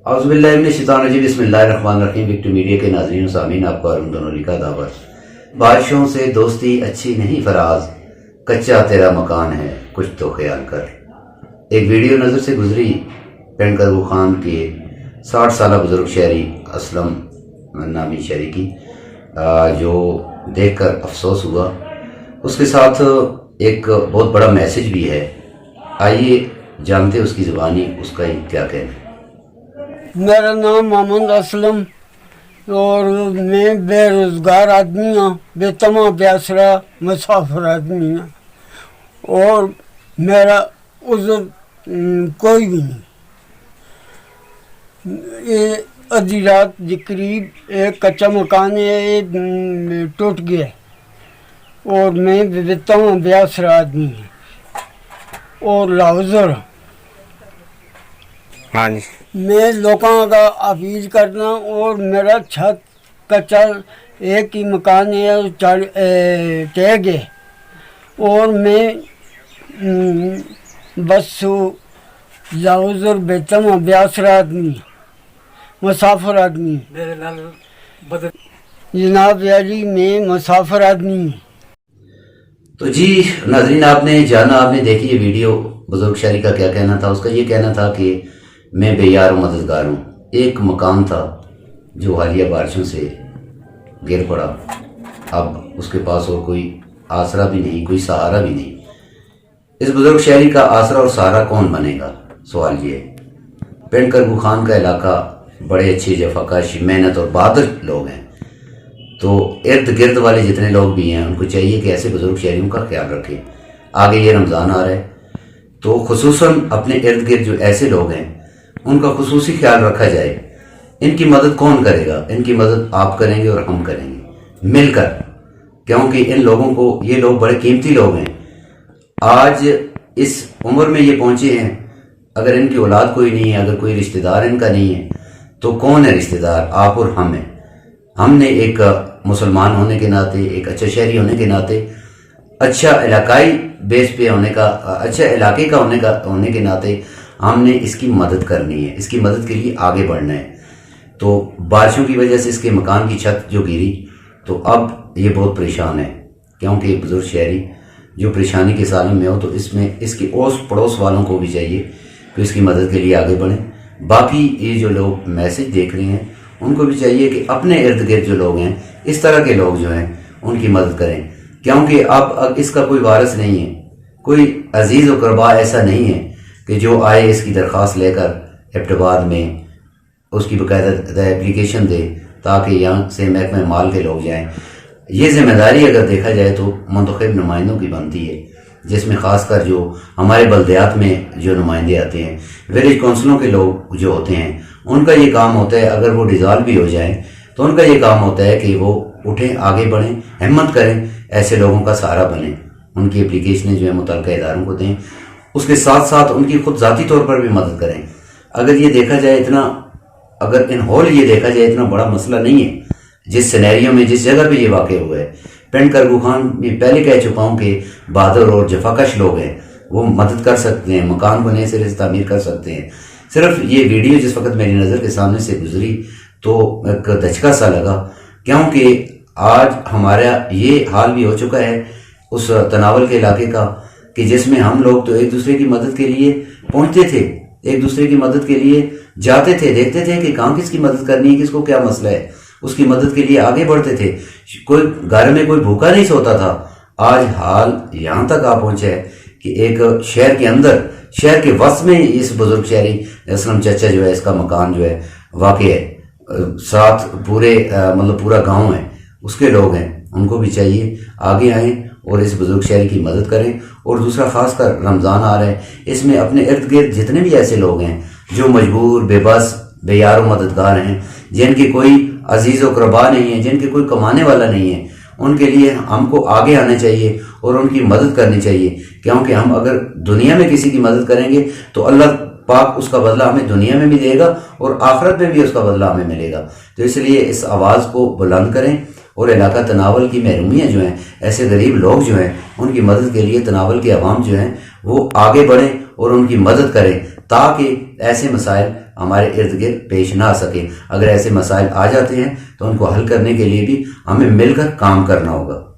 औज़ुबिल्लाहिमिनश्शैतानिर्रजीम बिस्मिल्लाहिर्रहमानिर्रहीम। Victo media के नाज़रीन सामीन, आपको अरुण दोनोली का दावत। बारिशों से दोस्ती अच्छी नहीं फराज, कच्चा तेरा मकान है कुछ तो ख्याल कर। एक वीडियो नज़र से गुजरी पिंड करगू खान के 60 साल बुजुर्ग शहरी असलम नामी शहरी की, जो देखकर अफसोस हुआ। उसके साथ एक बहुत बड़ा मैसेज भी है। आइए जानते उसकी ज़ुबानी उसका ही क्या कहना है। मेरा नाम मोहम्मद असलम और मैं बेरोज़गार आदमी हूँ, बेतमा बेसरा मुसाफिर आदमी हूँ और मेरा उज़र कोई भी नहीं। ये आधी रात के करीब एक कच्चा मकान है, ये टूट गया और मैं बेतमा बेसरा आदमी हूँ और लाउज़र। हाँ जी, मैं लोगों का अपील करना और मेरा छत कच्चा एक ही मकान है, टैग है और मैं बस लाउज़र बेतम ब्यासर आदमी मुसाफिर आदमी जनाब यारी मैं मुसाफिर आदमी। तो जी नाज़रीन, आपने जाना, आपने देखी ये वीडियो। बुजुर्ग शहरी का क्या कहना था? उसका ये कहना था कि मैं बेयार और मददगार हूँ। एक मकान था जो हालिया बारिशों से गिर पड़ा, अब उसके पास और कोई आसरा भी नहीं, कोई सहारा भी नहीं। इस बुजुर्ग शहरी का आसरा और सहारा कौन बनेगा? सवाल ये है। पिंड करगू खान का इलाका बड़े अच्छे जफाकश मेहनत और बहादुर लोग हैं, तो इर्द गिर्द वाले जितने लोग भी हैं उनको चाहिए कि ऐसे बुजुर्ग शहरियों का ख्याल रखें। आगे ये रमज़ान आ रहा है, तो खुसूसन अपने इर्द गिर्द जो ऐसे लोग हैं उनका खुसूसी ख्याल रखा जाए। इनकी मदद कौन करेगा? इनकी मदद आप करेंगे और हम करेंगे मिलकर, क्योंकि इन लोगों को, ये लोग बड़े कीमती लोग हैं। आज इस उम्र में ये पहुंचे हैं, अगर इनकी औलाद कोई नहीं है, अगर कोई रिश्तेदार इनका नहीं है, तो कौन है रिश्तेदार? आप और हम हैं। हमने एक मुसलमान होने के नाते, एक अच्छा शहरी होने के नाते, अच्छा इलाकाई बेस पे होने का, अच्छा इलाके का होने के नाते हमने इसकी मदद करनी है, इसकी मदद के लिए आगे बढ़ना है। तो बारिशों की वजह से इसके मकान की छत जो गिरी, तो अब ये बहुत परेशान है, क्योंकि एक बुजुर्ग शहरी जो परेशानी के सालन में हो, तो इसमें इसके ओस पड़ोस वालों को भी चाहिए कि इसकी मदद के लिए आगे बढ़ें। बाकी ये जो लोग मैसेज देख रहे हैं उनको भी चाहिए कि अपने इर्द गिर्द जो लोग हैं, इस तरह के लोग जो हैं उनकी मदद करें, क्योंकि अब इसका कोई वारिस नहीं है, कोई अजीज व करबा ऐसा नहीं है कि जो आए इसकी दरख्वास्त लेकर एबटाबाद में उसकी बाकायदा एप्लीकेशन दे ताकि यहाँ से महकमे माल के लोग जाएं। ये जिम्मेदारी अगर देखा जाए तो मुंतखब नुमाइंदों की बनती है, जिसमें ख़ासकर जो हमारे बल्दियात में जो नुमाइंदे आते हैं, विलेज काउंसिलों के लोग जो होते हैं, उनका ये काम होता है, अगर वो डिज़ॉल्व भी हो जाएं तो उनका ये काम होता है कि वो उठें, आगे बढ़ें, हिम्मत करें, ऐसे लोगों का सहारा बनें, उनकी एप्लीकेशनें जो है मुतल्लिका इदारों को दें, उसके साथ साथ उनकी खुद ज़ाती तौर पर भी मदद करें। अगर ये देखा जाए इतना, अगर इन होल ये देखा जाए इतना बड़ा मसला नहीं है, जिस सिनेरियो में, जिस जगह पे ये वाक़ हुआ है। पिंड करगू खान में पहले कह चुका हूँ कि बहादुर और जफाकश लोग हैं, वो मदद कर सकते हैं, मकान को नए सिरे से तामीर कर सकते हैं। सिर्फ ये वीडियो जिस वक्त मेरी नज़र के सामने से गुजरी तो एक धचका सा लगा, क्योंकि आज हमारा ये हाल भी हो चुका है उस तनावल के इलाके का कि जिसमें हम लोग तो एक दूसरे की मदद के लिए पहुंचते थे, एक दूसरे की मदद के लिए जाते थे, देखते थे कि कहाँ किसकी मदद करनी है, किसको क्या मसला है, उसकी मदद के लिए आगे बढ़ते थे। कोई घर में कोई भूखा नहीं सोता था। आज हाल यहाँ तक आ पहुंचा है कि एक शहर के अंदर, शहर के वस्त में इस बुजुर्ग शहरी असलम चचा जो है, इसका मकान जो है वाक़ई है, साथ पूरे मतलब पूरा गाँव है, उसके लोग हैं, उनको भी चाहिए आगे आएँ और इस बुजुर्ग शहरी की मदद करें। और दूसरा, खासकर रमज़ान आ रहा है, इसमें अपने इर्द गिर्द जितने भी ऐसे लोग हैं जो मजबूर, बेबस, बेयार व मददगार हैं, जिनकी कोई अजीज़ व क़रबा नहीं है, जिनके कोई कमाने वाला नहीं है, उनके लिए हमको आगे आना चाहिए और उनकी मदद करनी चाहिए, क्योंकि हम अगर दुनिया में किसी की मदद करेंगे तो अल्लाह पाक उसका बदला हमें दुनिया में भी देगा और आखिरत में भी उसका बदला हमें मिलेगा। तो इसलिए इस आवाज़ को बुलंद करें और इलाका तनावल की महरूमियाँ जो हैं, ऐसे गरीब लोग जो हैं, उनकी मदद के लिए तनावल के अवाम जो हैं वो आगे बढ़ें और उनकी मदद करें, ताकि ऐसे मसाइल ہمارے ارد گرد پیش نہ آ سکیں. اگر ایسے مسائل آ جاتے ہیں تو ان کو حل کرنے کے لیے بھی ہمیں مل کر کام کرنا ہوگا.